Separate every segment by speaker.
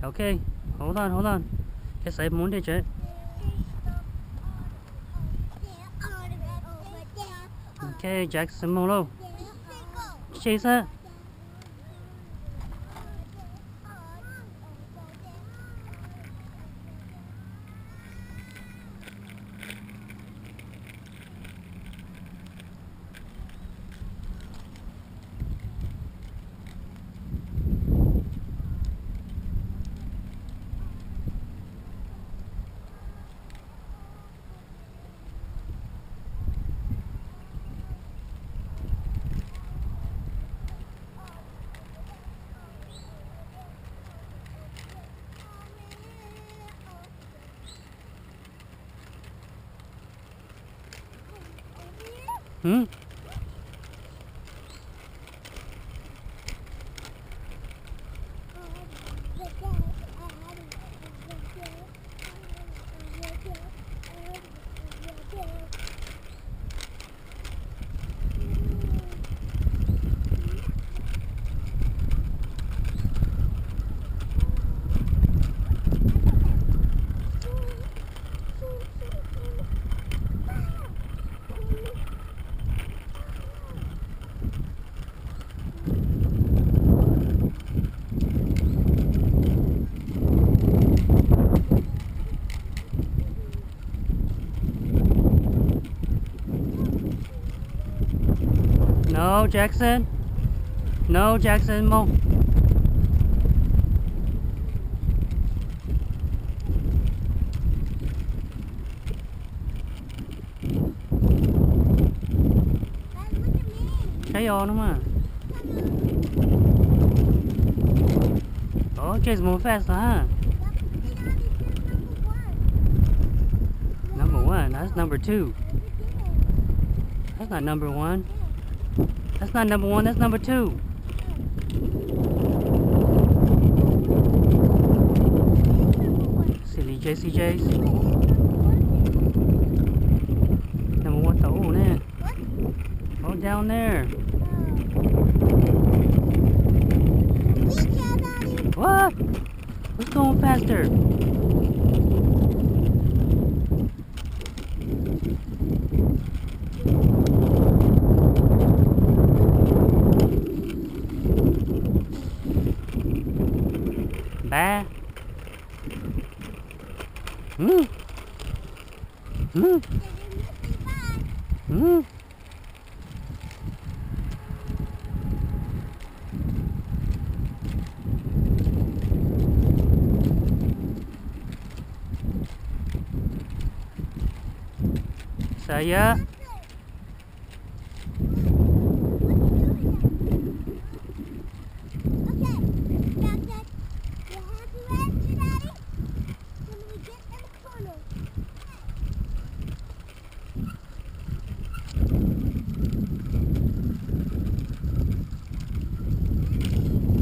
Speaker 1: Okay, hold on, hold on. Yes, I have one digit. Okay, Jackson Molo. Chase. Hmm? No, Jackson. No, Jackson Mo. Cái giò đúng không? Oh, Jake's moving fast, huh? Number one. That's number two. That's not number one. That's not number one. That's number two. Silly JCJs. Number one. Oh, man. Oh, down there. What? What's going faster? Ba. Hmm. Hmm. Hmm. Saya.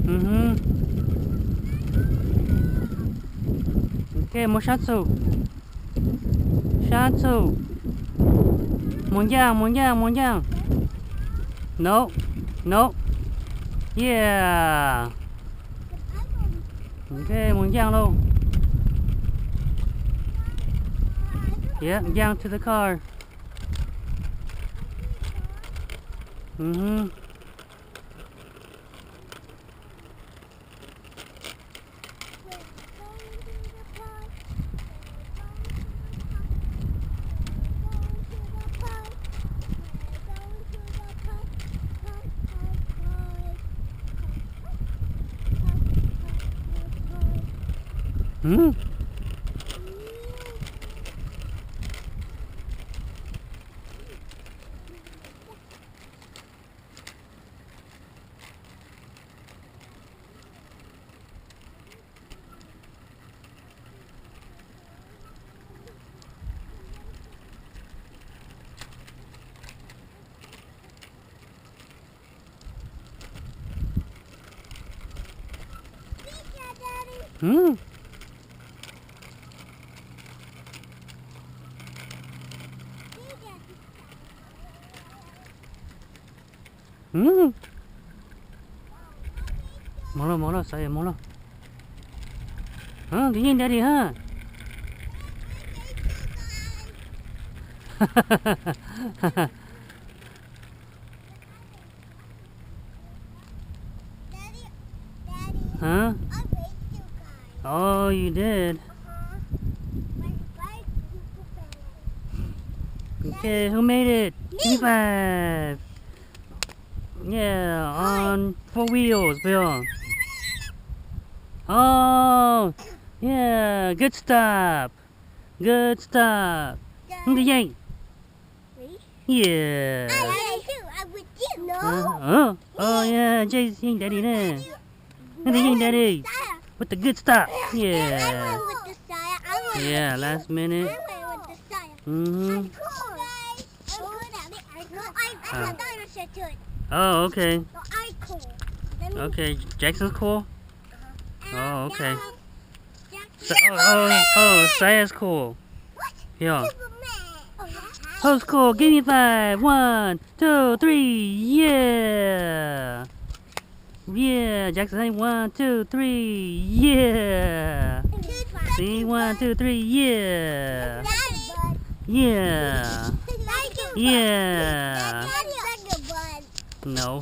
Speaker 1: Mm-hmm. Okay, more shatsu. Shatsu. Monjang. No. No. Yeah. Okay, Monjang luôn. Yeah, down to the car. Mm-hmm. Hmm. Hmm. Hmm. Molo, saya molo. Huh? You ain't daddy, huh?
Speaker 2: Daddy,
Speaker 1: Huh?
Speaker 2: I raised you guys.
Speaker 1: Oh, you did.
Speaker 2: My bike is
Speaker 1: Okay, who made it? Give me 5. Yeah, on 4 wheels, Bill. Oh, yeah, good stop. Good stop. The yank.
Speaker 2: Me?
Speaker 1: Yeah.
Speaker 2: I too. I'm with you. No.
Speaker 1: Oh, yeah, JC, daddy there. The yank, daddy. With the good stop.
Speaker 2: I
Speaker 1: Yeah.
Speaker 2: went with the Saya. I went
Speaker 1: Yeah, last minute.
Speaker 2: with the Saya.
Speaker 1: Mm-hmm.
Speaker 2: I'm cool. I'm good at it. I thought dinosaur too.
Speaker 1: Oh, okay.
Speaker 2: So I'm cool. Let me-
Speaker 1: Okay, Jackson's cool?
Speaker 2: And
Speaker 1: Oh, okay.
Speaker 2: now,
Speaker 1: Saya's cool.
Speaker 2: What?
Speaker 1: Yeah.
Speaker 2: Superman.
Speaker 1: Who's cool? Give me 5. 1, 2, 3. Yeah. Yeah, Jackson, hey, 1, 2, 3. Yeah. See, 1, 2, 3. Yeah. Yeah. Yeah. No.